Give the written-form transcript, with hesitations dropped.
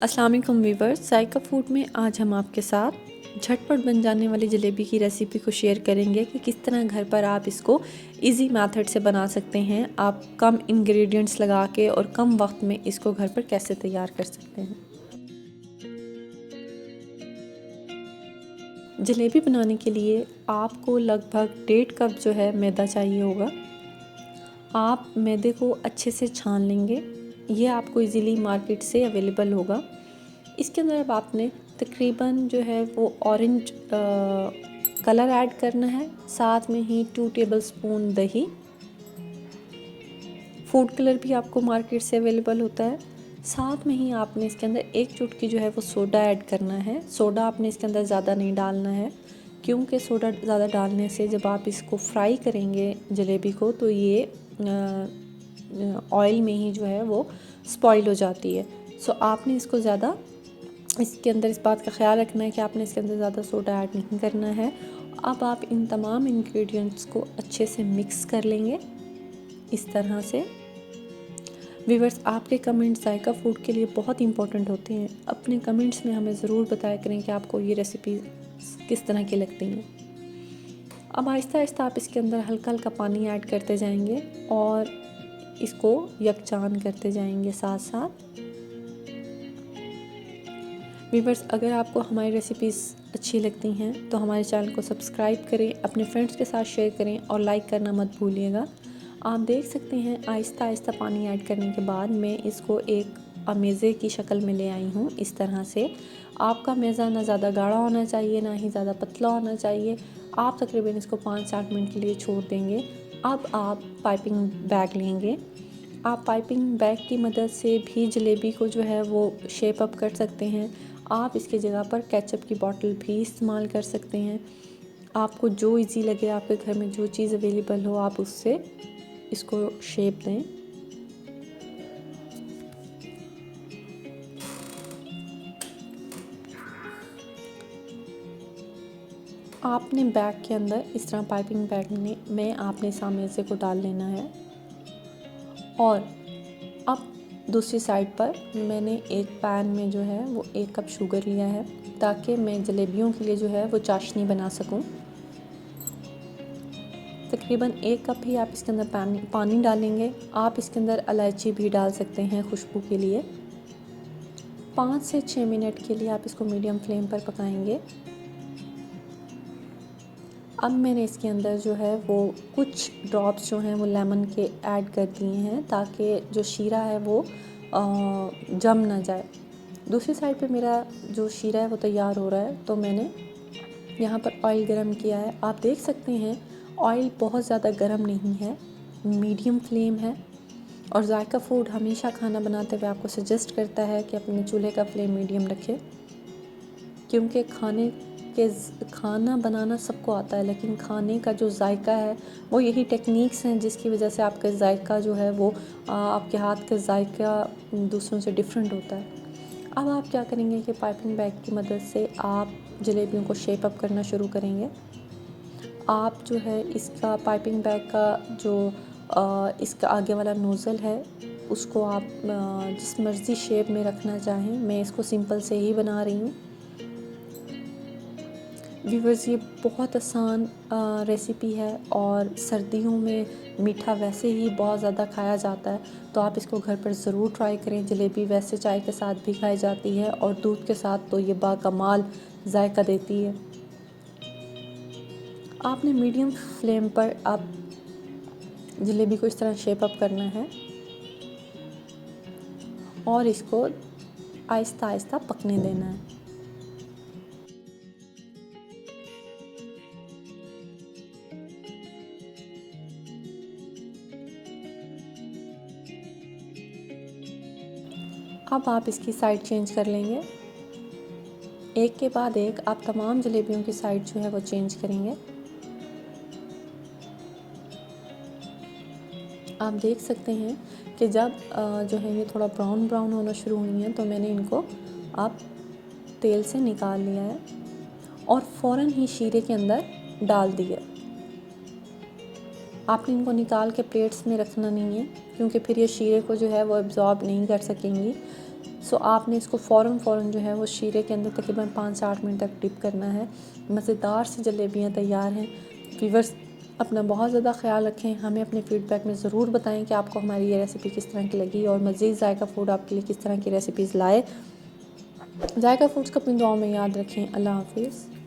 अस्सलाम वालेकुम वीवर्स, जायका फूड में आज हम आपके साथ झटपट बन जाने वाली जलेबी की रेसिपी को शेयर करेंगे कि किस तरह घर पर आप इसको इजी मेथड से बना सकते हैं। आप कम इंग्रेडिएंट्स लगा के और कम वक्त में इसको घर पर कैसे तैयार कर सकते हैं। जलेबी बनाने के लिए आपको लगभग 1.5 कप जो है मैदा चाहिए होगा। आप मैदे को अच्छे से छान लेंगे, ये आपको इजीली मार्केट से अवेलेबल होगा। इसके अंदर अब आपने तकरीबन जो है वो ऑरेंज कलर ऐड करना है, साथ में ही 2 टेबलस्पून दही। फूड कलर भी आपको मार्केट से अवेलेबल होता है। साथ में ही आपने इसके अंदर 1 चुटकी जो है वो सोडा ऐड करना है। सोडा आपने इसके अंदर ज़्यादा नहीं डालना है, क्योंकि सोडा ज़्यादा डालने से जब आप इसको फ्राई करेंगे जलेबी को तो ये ऑयल में ही जो है वो स्पॉइल हो जाती है। सो आपने इसको ज़्यादा इसके अंदर इस बात का ख्याल रखना है कि आपने इसके अंदर ज़्यादा सोडा ऐड नहीं करना है। अब आप इन तमाम इंग्रेडिएंट्स को अच्छे से मिक्स कर लेंगे इस तरह से। व्यूअर्स, आपके कमेंट्स जायका फूड के लिए बहुत इंपॉर्टेंट होते हैं। अपने कमेंट्स में हमें ज़रूर बताया करें कि आपको ये रेसिपी किस तरह की लगती हैं। अब आहिस्ता आहिस्ता आप इसके अंदर हल्का हल्का पानी ऐड करते जाएंगे और इसको यकजान करते जाएंगे साथ साथ। व्यूअर्स, अगर आपको हमारी रेसिपीज़ अच्छी लगती हैं तो हमारे चैनल को सब्सक्राइब करें, अपने फ्रेंड्स के साथ शेयर करें और लाइक करना मत भूलिएगा। आप देख सकते हैं आहिस्ता आहिस्ता पानी ऐड करने के बाद मैं इसको एक मेज़े की शक्ल में ले आई हूँ। इस तरह से आपका मेज़ा ना ज़्यादा गाढ़ा होना चाहिए, ना ही ज़्यादा पतला होना चाहिए। आप तकरीबन इसको 5-8 मिनट के लिए छोड़ देंगे। अब आप पाइपिंग बैग लेंगे। आप पाइपिंग बैग की मदद से भी जलेबी को जो है वो शेप अप कर सकते हैं। आप इसकी जगह पर केचप की बोतल भी इस्तेमाल कर सकते हैं। आपको जो इजी लगे, आपके घर में जो चीज़ अवेलेबल हो, आप उससे इसको शेप दें। आपने बैग के अंदर इस तरह पाइपिंग बैग में आपने सामेज़े को डाल लेना है। और अब दूसरी साइड पर मैंने एक पैन में जो है वो 1 कप शुगर लिया है, ताकि मैं जलेबियों के लिए जो है वो चाशनी बना सकूं। तकरीबन 1 कप ही आप इसके अंदर पानी डालेंगे। आप इसके अंदर इलायची भी डाल सकते हैं खुशबू के लिए। 5 से 6 मिनट के लिए आप इसको मीडियम फ्लेम पर पकाएंगे। अब मैंने इसके अंदर जो है वो कुछ ड्रॉप्स जो हैं वो लेमन के ऐड कर दिए हैं, ताकि जो शीरा है वो जम ना जाए। दूसरी साइड पे मेरा जो शीरा है वो तैयार हो रहा है, तो मैंने यहाँ पर ऑयल गरम किया है। आप देख सकते हैं ऑयल बहुत ज़्यादा गरम नहीं है, मीडियम फ्लेम है। और जायका फूड हमेशा खाना बनाते हुए आपको सजेस्ट करता है कि अपने चूल्हे का फ्लेम मीडियम रखें, क्योंकि खाना बनाना सबको आता है, लेकिन खाने का जो जायका है वो यही टेक्निक्स हैं जिसकी वजह से आपका जायका जो है वो आपके हाथ का जायका दूसरों से डिफरेंट होता है। अब आप क्या करेंगे कि पाइपिंग बैग की मदद से आप जलेबियों को शेप अप करना शुरू करेंगे। आप जो है इसका पाइपिंग बैग का जो इसका आगे वाला नोज़ल है उसको आप जिस मर्ज़ी शेप में रखना चाहें। मैं इसको सिंपल से ही बना रही हूँ। व्यूअर्स, ये बहुत आसान रेसिपी है और सर्दियों में मीठा वैसे ही बहुत ज़्यादा खाया जाता है, तो आप इसको घर पर ज़रूर ट्राई करें। जलेबी वैसे चाय के साथ भी खाई जाती है और दूध के साथ तो ये बाकमाल जायका देती है। आपने मीडियम फ्लेम पर आप जलेबी को इस तरह शेप अप करना है और इसको आहिस्ता आहिस्ता पकने देना है। अब आप इसकी साइड चेंज कर लेंगे। एक के बाद एक आप तमाम जलेबियों की साइड जो है वो चेंज करेंगे। आप देख सकते हैं कि जब जो है ये थोड़ा ब्राउन ब्राउन होना शुरू हुई हैं तो मैंने इनको अब तेल से निकाल लिया है और फ़ौरन ही शीरे के अंदर डाल दिया। आपने इनको निकाल के प्लेट्स में रखना नहीं है, क्योंकि फिर ये शीरे को जो है वो एब्जॉर्ब नहीं कर सकेंगी। सो आपने इसको फ़ौरन जो है वो शीरे के अंदर तकरीबन 5 से 8 मिनट तक डिप करना है। मज़ेदार सी जलेबियाँ तैयार हैं। व्यूअर्स, अपना बहुत ज़्यादा ख्याल रखें। हमें अपने फ़ीडबैक में ज़रूर बताएं कि आपको हमारी ये रेसिपी किस तरह की लगी और मज़ीद जायका फूड आपके लिए किस तरह की रेसिपीज़ लाए। जायका फूड्स को अपनी दुआओं में याद रखें। अल्लाह हाफ़िज़।